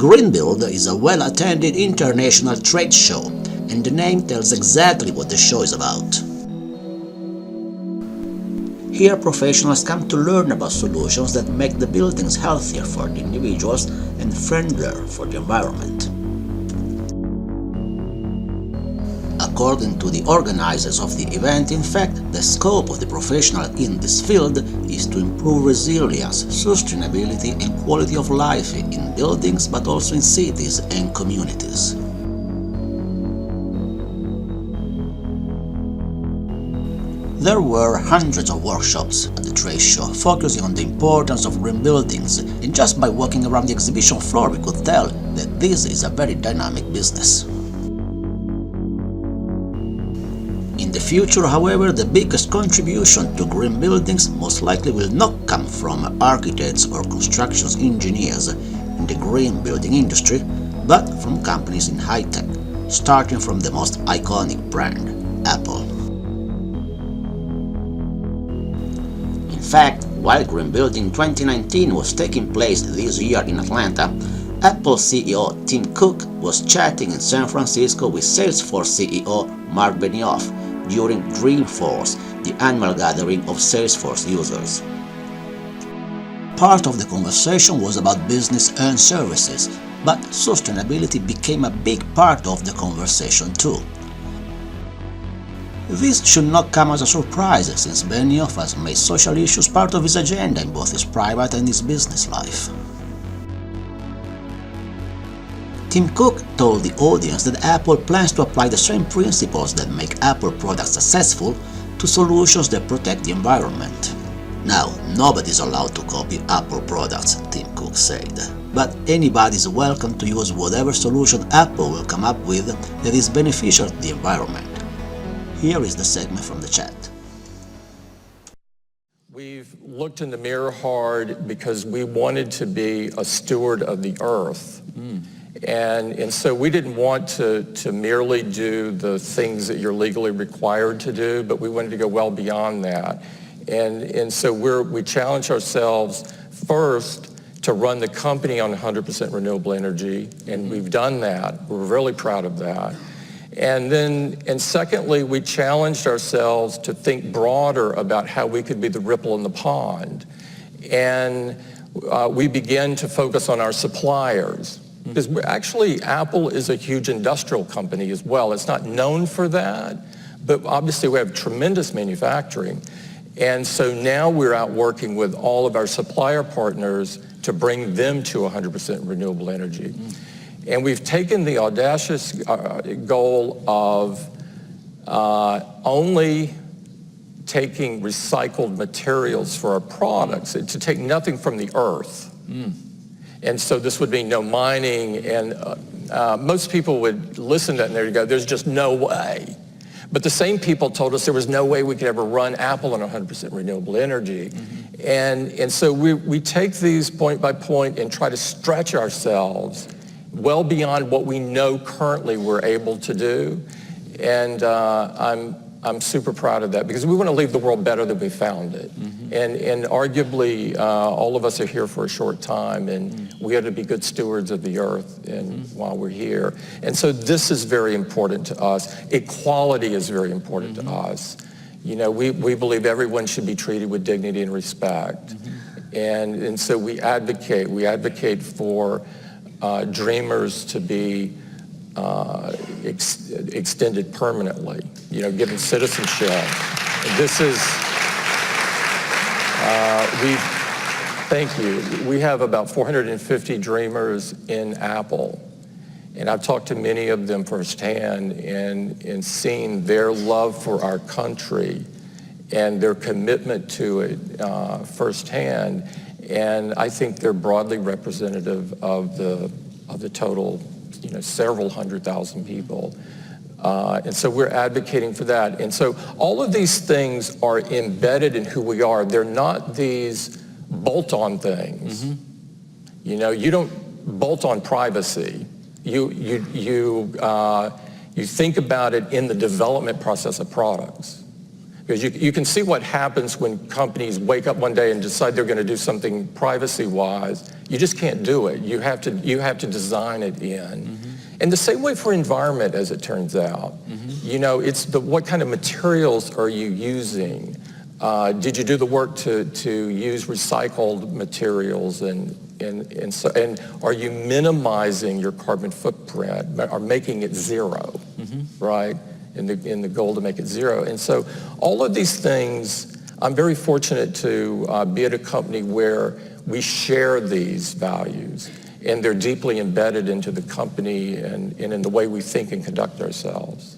Greenbuild is a well-attended international trade show, and the name tells exactly what the show is about. Here professionals come to learn about solutions that make the buildings healthier for the individuals and friendlier for the environment. According to the organizers of the event, in fact, the scope of the professional in this field is to improve resilience, sustainability and quality of life in buildings, but also in cities and communities. There were hundreds of workshops at the trade show focusing on the importance of green buildings, and just by walking around the exhibition floor we could tell that this is a very dynamic business. In the future, however, the biggest contribution to green buildings most likely will not come from architects or construction engineers in the green building industry, but from companies in high-tech, starting from the most iconic brand, Apple. In fact, while Greenbuilding 2019 was taking place this year in Atlanta, Apple CEO Tim Cook was chatting in San Francisco with Salesforce CEO Mark Benioff during Dreamforce, the annual gathering of Salesforce users. Part of the conversation was about business and services, but sustainability became a big part of the conversation too. This should not come as a surprise, since Benioff has made social issues part of his agenda in both his private and his business life. Tim Cook told the audience that Apple plans to apply the same principles that make Apple products successful to solutions that protect the environment. Now, nobody is allowed to copy Apple products, Tim Cook said, but anybody is welcome to use whatever solution Apple will come up with that is beneficial to the environment. Here is the segment from the chat. We've looked in the mirror hard because we wanted to be a steward of the earth. And so we didn't want to merely do the things that you're legally required to do, but we wanted to go well beyond that. And so we challenged ourselves first to run the company on 100% renewable energy, and we've done that. We're really proud of that. And secondly, we challenged ourselves to think broader about how we could be the ripple in the pond. And we began to focus on our suppliers. Because actually, Apple is a huge industrial company as well. It's not known for that, but obviously we have tremendous manufacturing. And so now we're out working with all of our supplier partners to bring them to 100% renewable energy. And we've taken the audacious goal of only taking recycled materials for our products, to take nothing from the earth. And so this would mean no mining, and most people would listen to that and there you go, there's just no way. But the same people told us there was no way we could ever run Apple on 100% renewable energy. And so we take these point by point and try to stretch ourselves well beyond what we know currently we're able to do. And I'm super proud of that because we want to leave the world better than we found it. And arguably, all of us are here for a short time, and we have to be good stewards of the earth while we're here. And so this is very important to us. Equality is very important to us. You know, we believe everyone should be treated with dignity and respect. And so we advocate for dreamers to be extended permanently, you know, given citizenship. This is, thank you. We have about 450 dreamers in Apple, and I've talked to many of them firsthand and seen their love for our country and their commitment to it firsthand. And I think they're broadly representative of the total, you know, several 100,000 people. And so we're advocating for that. And so all of these things are embedded in who we are. They're not these bolt-on things. You know, you don't bolt on privacy. You think about it in the development process of products. Because you can see what happens when companies wake up one day and decide they're going to do something privacy-wise. You just can't do it. You have to design it in. And the same way for environment, as it turns out. You know, it's what kind of materials are you using? Did you do the work to use recycled materials, and are you minimizing your carbon footprint or making it zero, right? In the goal to make it zero. And so all of these things, I'm very fortunate to be at a company where we share these values, and they're deeply embedded into the company and in the way we think and conduct ourselves.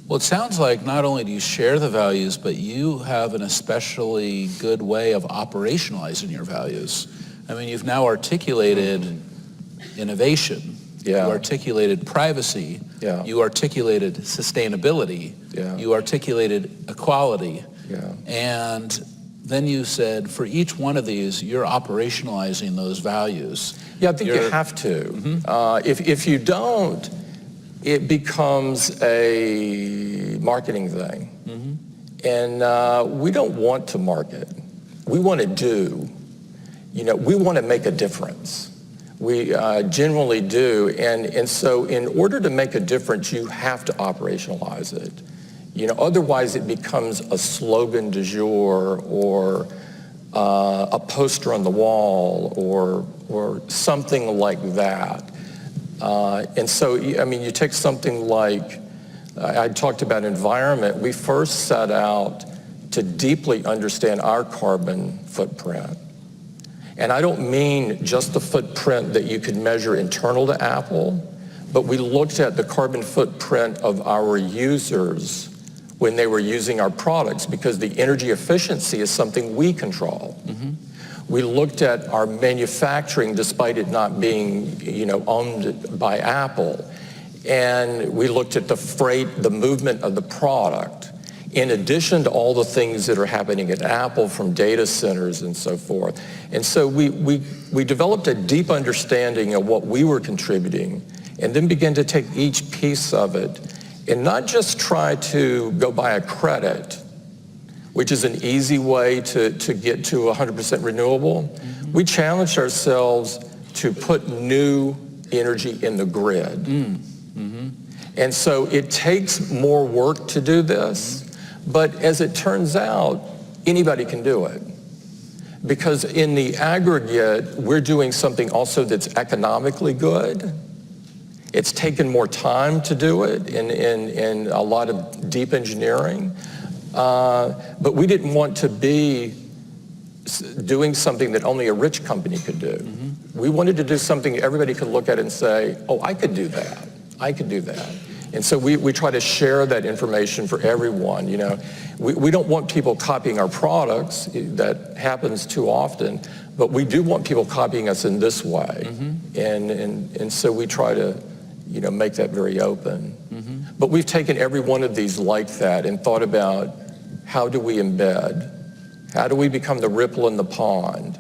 Well, it sounds like not only do you share the values, but you have an especially good way of operationalizing your values. I mean, you've now articulated innovation. Yeah. You articulated privacy. Yeah. You articulated sustainability. Yeah. You articulated equality. Yeah. And then you said, for each one of these, you're operationalizing those values. Yeah, I think you have to. If you don't, it becomes a marketing thing. And we don't want to market. We want to do. You know, we want to make a difference. We generally do. And so in order to make a difference, you have to operationalize it. You know, otherwise it becomes a slogan du jour or a poster on the wall or something like that. And so, I mean, you take something like, I talked about environment. We first set out to deeply understand our carbon footprint. And I don't mean just the footprint that you could measure internal to Apple, but we looked at the carbon footprint of our users when they were using our products, because the energy efficiency is something we control. We looked at our manufacturing, despite it not being, you know, owned by Apple. And we looked at the freight, the movement of the product, in addition to all the things that are happening at Apple from data centers and so forth. And so we developed a deep understanding of what we were contributing, and then began to take each piece of it and not just try to go buy a credit, which is an easy way to get to 100% renewable. We challenged ourselves to put new energy in the grid. And so it takes more work to do this, but as it turns out, anybody can do it. Because in the aggregate, we're doing something also that's economically good. It's taken more time to do it in a lot of deep engineering. But we didn't want to be doing something that only a rich company could do. We wanted to do something everybody could look at and say, oh, I could do that. I could do that. And so we try to share that information for everyone. You know, we don't want people copying our products. That happens too often. But we do want people copying us in this way. And so we try to, you know, make that very open. But we've taken every one of these like that and thought about, how do we embed? How do we become the ripple in the pond?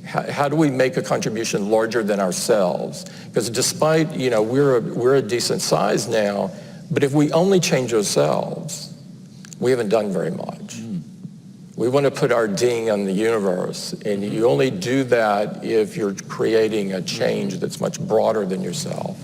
How do we make a contribution larger than ourselves? Because despite, you know, we're a decent size now, but if we only change ourselves, we haven't done very much. We want to put our ding on the universe, and you only do that if you're creating a change that's much broader than yourself.